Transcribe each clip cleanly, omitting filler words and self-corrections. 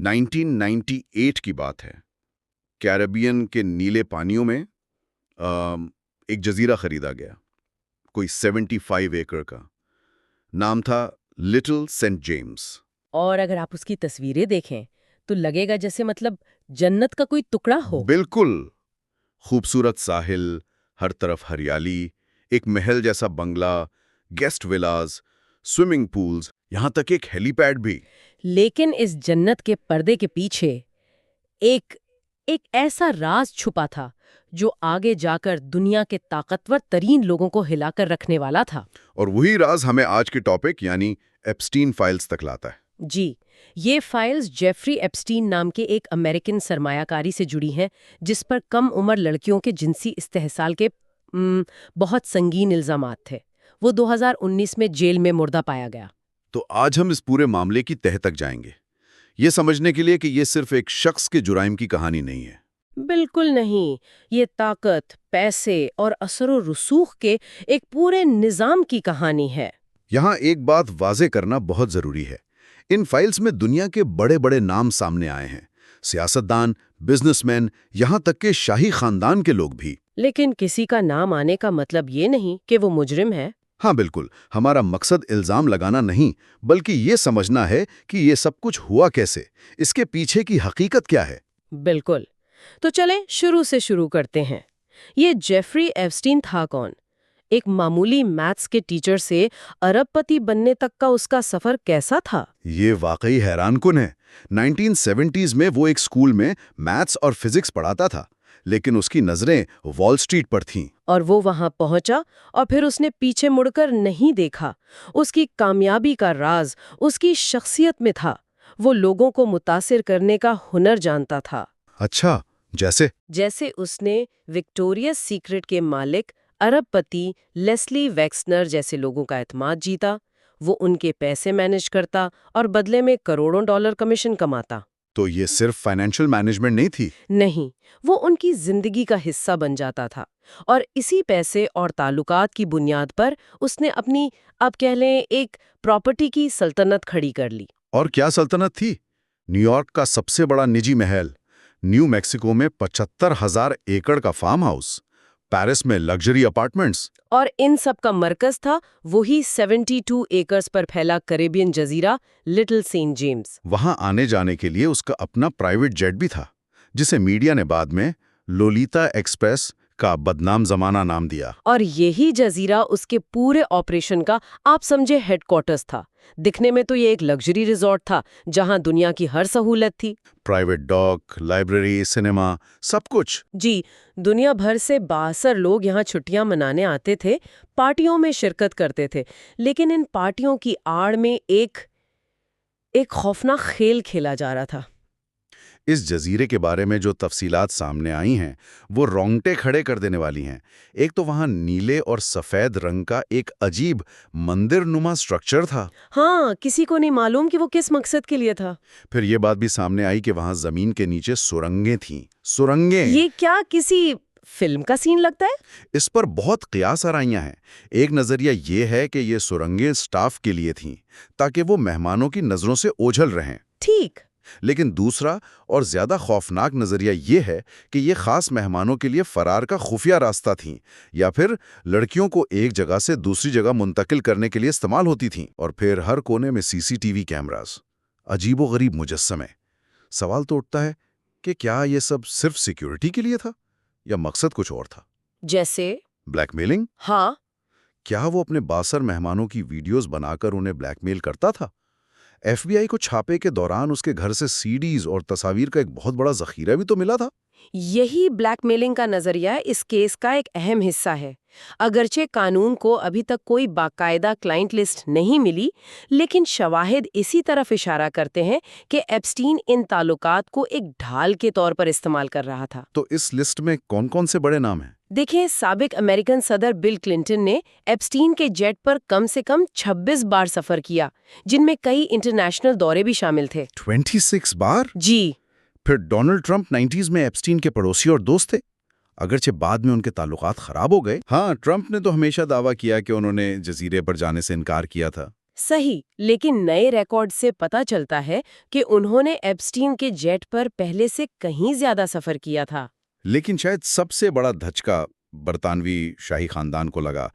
1998 کی بات ہے۔ کیریبین کے نیلے پانیوں میں ایک جزیرہ خریدا گیا، کوئی 75 ایکڑ کا۔ نام تھا لٹل سینٹ جیمز۔ اور اگر آپ اس کی تصویریں دیکھیں تو لگے گا جیسے جنت کا کوئی ٹکڑا ہو۔ بالکل، خوبصورت ساحل، ہر طرف ہریالی، ایک محل جیسا بنگلہ، گیسٹ ولاز، سوئمنگ پولز، یہاں تک ایک ہیلی پیڈ بھی۔ لیکن اس جنت کے پردے کے پیچھے ایک ایسا راز چھپا تھا جو آگے جا کر دنیا کے طاقتور ترین لوگوں کو ہلا کر رکھنے والا تھا۔ اور وہی راز ہمیں آج کے ٹاپک یعنی ایپسٹین فائلز تک لاتا ہے۔ جی، یہ فائلز جیفری ایپسٹین نام کے ایک امریکن سرمایہ کاری سے جڑی ہیں جس پر کم عمر لڑکیوں کے جنسی استحصال کے بہت سنگین الزامات تھے۔ وہ 2019 میں جیل میں مردہ پایا گیا۔ تو آج ہم اس پورے معاملے کی تہہ تک جائیں گے، یہ سمجھنے کے لیے کہ یہ صرف ایک شخص کے جرائم کی کہانی نہیں ہے۔ بالکل نہیں، یہ طاقت، پیسے اور اثر و رسوخ کے ایک پورے نظام کی کہانی ہے۔ یہاں ایک بات واضح کرنا بہت ضروری ہے، ان فائلز میں دنیا کے بڑے بڑے نام سامنے آئے ہیں، سیاستدان، بزنس مین، یہاں تک کہ شاہی خاندان کے لوگ بھی۔ لیکن کسی کا نام آنے کا مطلب یہ نہیں کہ وہ مجرم ہے۔ ہاں بالکل، ہمارا مقصد الزام لگانا نہیں بلکہ یہ سمجھنا ہے کہ یہ سب کچھ ہوا کیسے، اس کے پیچھے کی حقیقت کیا ہے۔ بالکل، تو چلیں شروع سے شروع کرتے ہیں۔ یہ جیفری ایپسٹین تھا کون؟ ایک معمولی میتھس کے ٹیچر سے ارب پتی بننے تک کا اس کا سفر کیسا تھا؟ یہ واقعی حیران کن ہے۔ 1970s میں وہ ایک اسکول میں میتھس اور فزکس پڑھاتا تھا، لیکن اس کی نظریں وال اسٹریٹ پر تھیں۔ اور وہ وہاں پہنچا اور پھر اس نے پیچھے مڑ کر نہیں دیکھا۔ اس کی کامیابی کا راز اس کی شخصیت میں تھا۔ وہ لوگوں کو متاثر کرنے کا ہنر جانتا تھا۔ اچھا، جیسے اس نے وکٹوریا's سیکرٹ کے مالک ارب پتی لیسلی ویکسنر جیسے لوگوں کا اعتماد جیتا۔ وہ ان کے پیسے مینج کرتا اور بدلے میں کروڑوں ڈالر کمیشن کماتا۔ تو یہ صرف فائنینشل مینجمنٹ نہیں تھی؟ نہیں، وہ ان کی زندگی کا حصہ بن جاتا تھا، اور اسی پیسے اور تعلقات کی بنیاد پر اس نے اپنی، اب کہہ لیں، ایک پراپرٹی کی سلطنت کھڑی کر لی۔ اور کیا سلطنت تھی؟ نیو یارک کا سب سے بڑا نجی محل، نیو میکسیکو میں 75,000 ایکڑ کا فارم ہاؤس، پیرس میں لگژری اپارٹمنٹس، اور ان سب کا مرکز تھا وہی 72 ایکرز پر پھیلا کریبین جزیرہ لٹل سینٹ جیمز۔ وہاں آنے جانے کے لیے اس کا اپنا پرائیویٹ جیٹ بھی تھا، جسے میڈیا نے بعد میں لولیتا ایکسپریس کا بدنام زمانہ نام دیا۔ اور یہی جزیرہ اس کے پورے آپریشن کا آپ سمجھے ہیڈ کوارٹرز تھا۔ دکھنے میں تو یہ ایک لگژری ریزورٹ تھا جہاں دنیا کی ہر سہولت تھی، پرائیویٹ ڈاک، لائبریری، سنیما، سب کچھ۔ جی، دنیا بھر سے بااثر لوگ یہاں چھٹیاں منانے آتے تھے، پارٹیوں میں شرکت کرتے تھے، لیکن ان پارٹیوں کی آڑ میں ایک خوفناک کھیل کھیلا جا رہا تھا۔ اس جزیرے کے بارے میں جو تفصیلات سامنے آئی ہیں وہ رونگٹے کھڑے کر دینے والی ہیں۔ ایک تو وہاں نیلے اور سفید رنگ کا ایک عجیب مندر نما سٹرکچر تھا۔ ہاں، کسی کو نہیں معلوم کہ وہ کس مقصد کے لیے تھا۔ پھر یہ بات بھی سامنے آئی کہ وہاں زمین کے نیچے سرنگیں تھیں۔ سرنگیں! یہ کیا کسی فلم کا سین لگتا ہے؟ اس پر بہت قیاس آرائیاں ہیں۔ ایک نظریہ یہ ہے کہ یہ سرنگیں سٹاف کے لیے تھیں تاکہ وہ مہمانوں کی نظروں سے اوجھل رہیں۔ ٹھیک۔ لیکن دوسرا اور زیادہ خوفناک نظریہ یہ ہے کہ یہ خاص مہمانوں کے لیے فرار کا خفیہ راستہ تھیں، یا پھر لڑکیوں کو ایک جگہ سے دوسری جگہ منتقل کرنے کے لیے استعمال ہوتی تھیں۔ اور پھر ہر کونے میں CCTV کیمراز، عجیب و غریب مجسمے۔ سوال تو اٹھتا ہے کہ کیا یہ سب صرف سیکیورٹی کے لیے تھا یا مقصد کچھ اور تھا؟ جیسے بلیک میلنگ؟ ہاں، کیا وہ اپنے بااثر مہمانوں کی ویڈیوز بنا کر انہیں بلیک میل کرتا تھا؟ FBI کو چھاپے کے دوران اس کے گھر سے CDs اور تصاویر کا ایک بہت بڑا ذخیرہ بھی تو ملا تھا۔ یہی بلیک میلنگ کا نظریہ اس کیس کا ایک اہم حصہ ہے۔ اگرچہ قانون کو ابھی تک کوئی باقاعدہ کلائنٹ لسٹ نہیں ملی، لیکن شواہد اسی طرف اشارہ کرتے ہیں کہ ایپسٹین ان تعلقات کو ایک ڈھال کے طور پر استعمال کر رہا تھا۔ تو اس لسٹ میں کون کون سے بڑے نام ہیں؟ دیکھیں، سابق امریکن صدر بل کلنٹن نے ایپسٹین کے جیٹ پر کم سے کم 26 بار سفر کیا، جن میں کئی انٹرنیشنل دورے بھی شامل تھے۔ 26 بار؟ جی۔ پھر ڈونلڈ ٹرمپ 90s میں ایپسٹین کے پڑوسی اور دوست تھے، اگرچہ بعد میں ان کے تعلقات خراب ہو گئے۔ ہاں، ٹرمپ نے تو ہمیشہ دعویٰ کیا کہ انہوں نے جزیرے پر جانے سے انکار کیا تھا۔ صحیح، لیکن نئے ریکارڈ سے پتہ چلتا ہے کہ انہوں نے ایپسٹین کے جیٹ پر پہلے سے کہیں زیادہ سفر کیا تھا۔ لیکن شاید سب سے بڑا دھچکا برطانوی شاہی خاندان کو لگا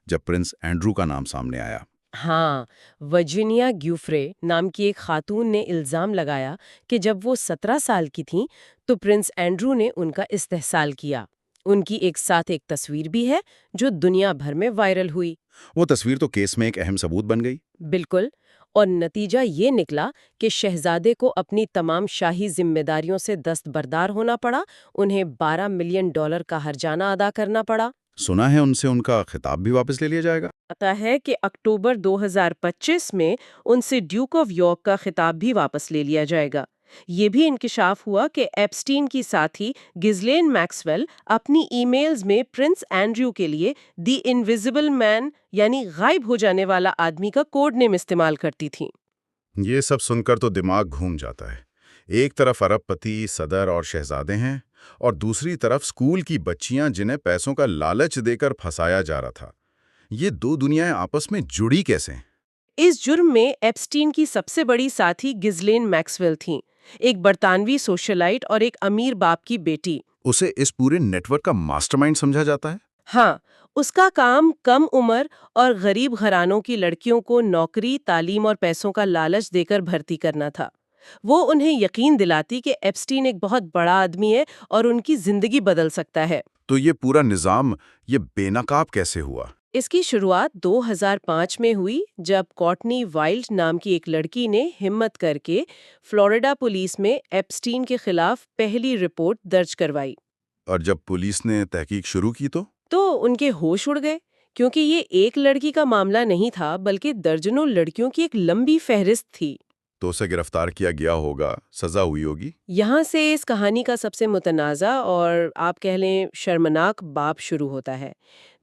جب پرنس اینڈرو کا نام سامنے آیا۔ ہاں، ورجینیا گیوفرے نام کی ایک خاتون نے الزام لگایا کہ جب وہ 17 سال کی تھیں تو پرنس اینڈرو نے ان کا استحصال کیا۔ ان کی ایک ساتھ ایک تصویر بھی ہے جو دنیا بھر میں وائرل ہوئی۔ وہ تصویر تو کیس میں ایک اہم ثبوت بن گئی۔ بالکل، اور نتیجہ یہ نکلا کہ شہزادے کو اپنی تمام شاہی ذمہ داریوں سے دستبردار ہونا پڑا، انہیں $12 ملین کا ہرجانہ ادا کرنا پڑا۔ سنا ہے ان سے ان کا خطاب بھی واپس لے لیا جائے گا۔ پتا ہے کہ اکتوبر 2025 میں ان سے ڈیوک آف یارک کا خطاب بھی واپس لے لیا جائے گا۔ یہ بھی انکشاف ہوا کہ ایپسٹین کی ساتھی گزلین میکسویل اپنی ای میلز میں پرنس اینڈریو کے لیے دی انویزیبل مین یعنی غائب ہو جانے والا آدمی کا کوڈ نیم استعمال کرتی تھیں۔ یہ سب سن کر تو دماغ گھوم جاتا ہے۔ ایک طرف ارب پتی صدر اور شہزادے ہیں اور دوسری طرف اسکول کی بچیاں جنہیں پیسوں کا لالچ دے کر پھنسایا جا رہا تھا۔ یہ دو دنیایں آپس میں جڑی کیسے ہیں؟ اس جرم میں ایپسٹین کی سب سے بڑی ساتھی گزلین میکسویل تھیں، ایک برطانوی سوشلائٹ اور ایک امیر باپ کی بیٹی۔ اسے اس پورے نیٹ ورک کا ماسٹر مائنڈ سمجھا جاتا ہے؟ ہاں، اس کا کام کم عمر اور غریب گھرانوں کی لڑکیوں کو نوکری، تعلیم اور پیسوں کا لالچ دے کر بھرتی کرنا تھا۔ وہ انہیں یقین دلاتی کہ ایپسٹین ایک بہت بڑا آدمی ہے اور ان کی زندگی بدل سکتا ہے۔ تو یہ پورا نظام یہ بے نقاب کیسے ہوا؟ اس کی شروعات 2005 میں ہوئی جب کورٹنی وائلڈ نام کی ایک لڑکی نے ہمت کر کے فلوریڈا پولیس میں ایپسٹین کے خلاف پہلی رپورٹ درج کروائی۔ اور جب پولیس نے تحقیق شروع کی تو ان کے ہوش اڑ گئے، کیونکہ یہ ایک لڑکی کا معاملہ نہیں تھا بلکہ درجنوں لڑکیوں کی ایک لمبی فہرست تھی۔ تو اسے گرفتار کیا گیا ہوگا، سزا ہوئی ہوگی۔ یہاں سے اس کہانی کا سب سے متنازع اور آپ کہہ لیں شرمناک باب شروع ہوتا ہے۔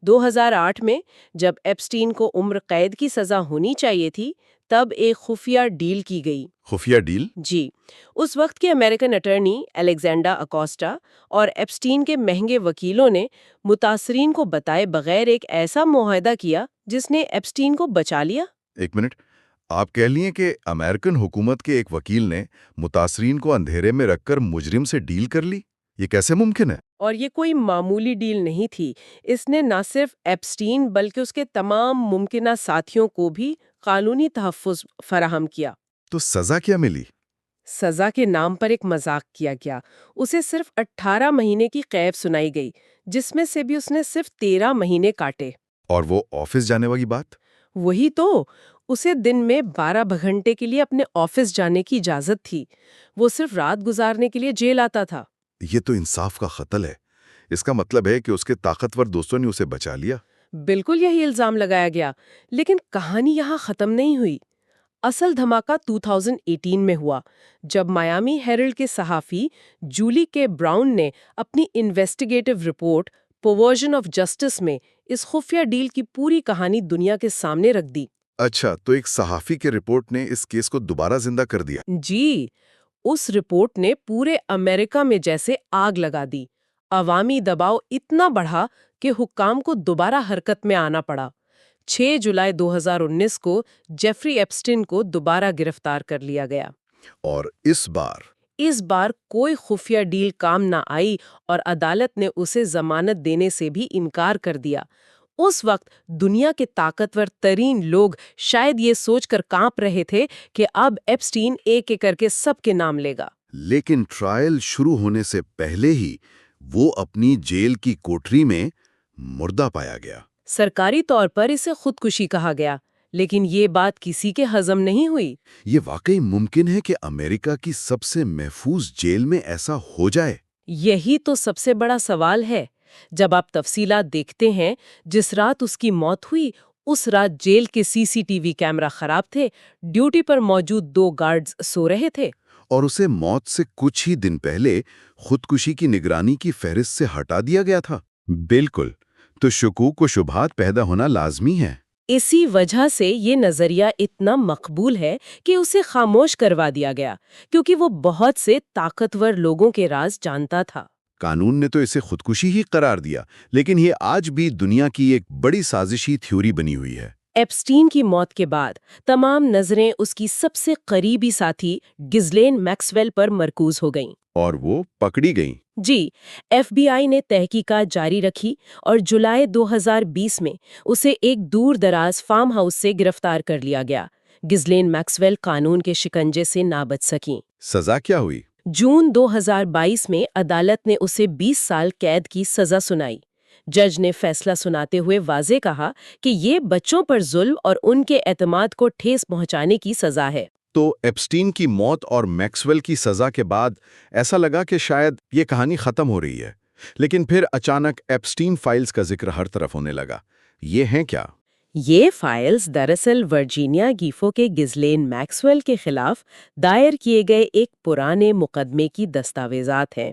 2008 میں جب ایپسٹین کو عمر قید کی سزا ہونی چاہیے تھی، تب ایک خفیہ ڈیل کی گئی۔ خفیہ ڈیل؟ جی، اس وقت کے امریکن اٹارنی الیگزینڈر اکوسٹا اور ایپسٹین کے مہنگے وکیلوں نے متاثرین کو بتائے بغیر ایک ایسا معاہدہ کیا جس نے ایپسٹین کو بچا لیا۔ ایک منٹ، آپ کہہ لیے کہ امریکن حکومت کے ایک وکیل نے متاثرین کو اندھیرے میں رکھ کر مجرم سے ڈیل کر لی؟ یہ کیسے ممکن ہے؟ اور یہ کوئی معمولی ڈیل نہیں تھی، اس نے نہ صرف ایپسٹین بلکہ اس کے تمام ممکنہ ساتھیوں کو بھی قانونی تحفظ فراہم کیا۔ تو سزا کیا ملی؟ سزا کے نام پر ایک مذاق کیا گیا۔ اسے صرف 18 مہینے کی قید سنائی گئی، جس میں سے بھی اس نے صرف 13 مہینے کاٹے۔ اور وہ آفس جانے والی بات؟ وہی تو، اسے دن میں 12 گھنٹے کے لیے اپنے آفس جانے کی اجازت تھی، وہ صرف رات گزارنے کے لیے جیل آتا تھا۔ یہ تو انصاف کا قتل ہے۔ اس کا مطلب ہے کہ اس کے طاقتور دوستوں نے اسے بچا لیا۔ بالکل یہی الزام لگایا گیا، لیکن کہانی یہاں ختم نہیں ہوئی۔ اصل دھماکہ 2018 میں ہوا، جب میامی ہیرلڈ کے صحافی جولی کے براؤن نے اپنی انویسٹیگیٹو رپورٹ پرورژن آف جسٹس میں اس خفیہ ڈیل کی پوری کہانی دنیا کے سامنے رکھ دی۔ اچھا، تو ایک صحافی کے رپورٹ نے اس کیس کو دوبارہ زندہ کر دیا؟ جی، اس رپورٹ نے پورے امریکہ میں جیسے آگ لگا دی۔ عوامی دباؤ اتنا بڑھا کہ حکام کو دوبارہ حرکت میں آنا پڑا۔ 6 جولائی 2019 کو جیفری ایپسٹین کو دوبارہ گرفتار کر لیا گیا۔ اور اس بار کوئی خفیہ ڈیل کام نہ آئی اور عدالت نے اسے ضمانت دینے سے بھی انکار کر دیا۔ اس وقت دنیا کے طاقتور ترین لوگ شاید یہ سوچ کر کانپ رہے تھے کہ اب ایپسٹین ایک ایک کر کے سب کے نام لے گا۔ لیکن ٹرائل شروع ہونے سے پہلے ہی وہ اپنی جیل کی کوٹری میں مردہ پایا گیا۔ سرکاری طور پر اسے خودکشی کہا گیا، لیکن یہ بات کسی کے ہضم نہیں ہوئی۔ یہ واقعی ممکن ہے کہ امریکہ کی سب سے محفوظ جیل میں ایسا ہو جائے؟ یہی تو سب سے بڑا سوال ہے۔ جب آپ تفصیلات دیکھتے ہیں، جس رات اس کی موت ہوئی، اس رات جیل کے CCTV کیمرہ خراب تھے، ڈیوٹی پر موجود 2 گارڈز سو رہے تھے۔ اور اسے موت سے کچھ ہی دن پہلے خودکشی کی نگرانی کی فہرست سے ہٹا دیا گیا تھا۔ بالکل، تو شکوک و شبہات پیدا ہونا لازمی ہے۔ اسی وجہ سے یہ نظریہ اتنا مقبول ہے کہ اسے خاموش کروا دیا گیا، کیونکہ وہ بہت سے طاقتور لوگوں کے راز جانتا تھا۔ قانون نے تو اسے خودکشی ہی قرار دیا، لیکن یہ آج بھی دنیا کی ایک بڑی سازشی تھیوری بنی ہوئی ہے۔ ایپسٹین کی موت کے بعد تمام نظریں اس کی سب سے قریبی ساتھی گزلین میکسویل پر مرکوز ہو گئیں۔ اور وہ پکڑی گئیں۔ جی، ایف بی آئی نے تحقیقات جاری رکھی اور جولائی 2020 میں اسے ایک دور دراز فارم ہاؤس سے گرفتار کر لیا گیا۔ گزلین میکسویل قانون کے شکنجے سے نہ بچ سکیں۔ سزا کیا ہوئی؟ جون 2022 میں عدالت نے اسے 20 سال قید کی سزا سنائی۔ جج نے فیصلہ سناتے ہوئے واضح کہا کہ یہ بچوں پر ظلم اور ان کے اعتماد کو ٹھیس پہنچانے کی سزا ہے۔ تو ایپسٹین کی موت اور میکسویل کی سزا کے بعد ایسا لگا کہ شاید یہ کہانی ختم ہو رہی ہے، لیکن پھر اچانک ایپسٹین فائلز کا ذکر ہر طرف ہونے لگا۔ یہ ہیں کیا؟ یہ فائلز دراصل ورجینیا گیفو کے گزلین میکسویل کے خلاف دائر کیے گئے ایک پرانے مقدمے کی دستاویزات ہیں۔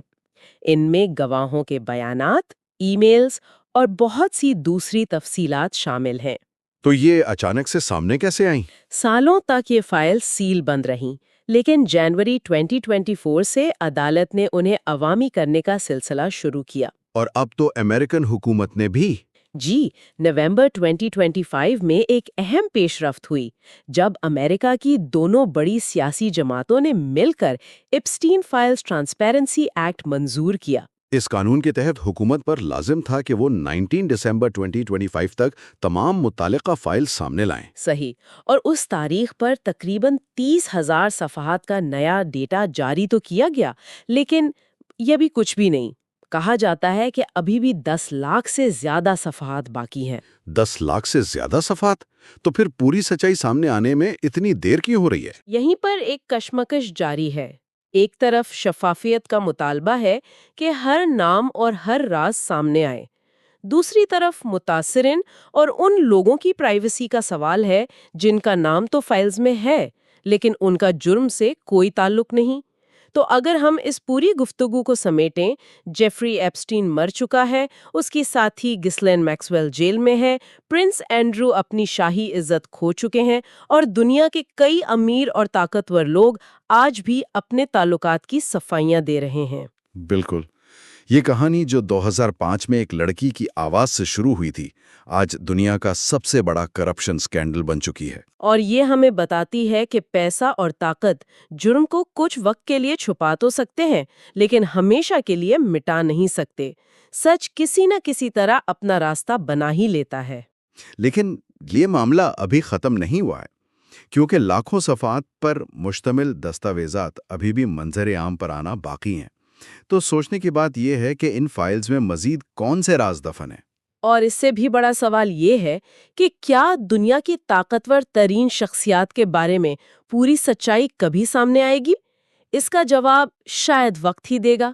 ان میں گواہوں کے بیانات، ای میلز اور بہت سی دوسری تفصیلات شامل ہیں۔ تو یہ اچانک سے سامنے کیسے آئیں؟ سالوں تک یہ فائل سیل بند رہیں، لیکن جنوری 2024 سے عدالت نے انہیں عوامی کرنے کا سلسلہ شروع کیا۔ اور اب تو امریکن حکومت نے بھی۔ جی، نومبر 2025 میں ایک اہم پیش رفت ہوئی جب امریکہ کی دونوں بڑی سیاسی جماعتوں نے مل کر ایپسٹین فائلز ٹرانسپیرنسی ایکٹ منظور کیا۔ اس قانون کے تحت حکومت پر لازم تھا کہ وہ 19 دسمبر 2025 تک تمام متعلقہ فائل سامنے لائیں۔ صحیح، اور اس تاریخ پر تقریباً 30,000 صفحات کا نیا ڈیٹا جاری تو کیا گیا، لیکن یہ بھی کچھ بھی نہیں۔ کہا جاتا ہے کہ ابھی بھی 10 لاکھ سے زیادہ صفحات باقی ہیں۔ 10 لاکھ سے زیادہ صفحات؟ تو پھر پوری سچائی سامنے آنے میں اتنی دیر کیوں ہو رہی ہے؟ یہیں پر ایک کشمکش جاری ہے۔ ایک طرف شفافیت کا مطالبہ ہے کہ ہر نام اور ہر راز سامنے آئے، دوسری طرف متاثرین اور ان لوگوں کی پرائیویسی کا سوال ہے جن کا نام تو فائلز میں ہے لیکن ان کا جرم سے کوئی تعلق نہیں۔ تو اگر ہم اس پوری گفتگو کو سمیٹیں، جیفری ایپسٹین مر چکا ہے، اس کی ساتھی گسلین میکسویل جیل میں ہے، پرنس اینڈرو اپنی شاہی عزت کھو چکے ہیں، اور دنیا کے کئی امیر اور طاقتور لوگ آج بھی اپنے تعلقات کی صفائیاں دے رہے ہیں۔ بالکل، یہ کہانی جو 2005 میں ایک لڑکی کی آواز سے شروع ہوئی تھی، آج دنیا کا سب سے بڑا کرپشن سکینڈل بن چکی ہے۔ اور یہ ہمیں بتاتی ہے کہ پیسہ اور طاقت جرم کو کچھ وقت کے لیے چھپا تو سکتے ہیں، لیکن ہمیشہ کے لیے مٹا نہیں سکتے۔ سچ کسی نہ کسی طرح اپنا راستہ بنا ہی لیتا ہے۔ لیکن یہ معاملہ ابھی ختم نہیں ہوا ہے، کیونکہ لاکھوں صفحات پر مشتمل دستاویزات ابھی بھی منظر عام پر آنا باقی ہیں۔ تو سوچنے کی بات یہ ہے کہ ان فائلز میں مزید کون سے راز دفن ہیں؟ اور اس سے بھی بڑا سوال یہ ہے کہ کیا دنیا کی طاقتور ترین شخصیات کے بارے میں پوری سچائی کبھی سامنے آئے گی؟ اس کا جواب شاید وقت ہی دے گا۔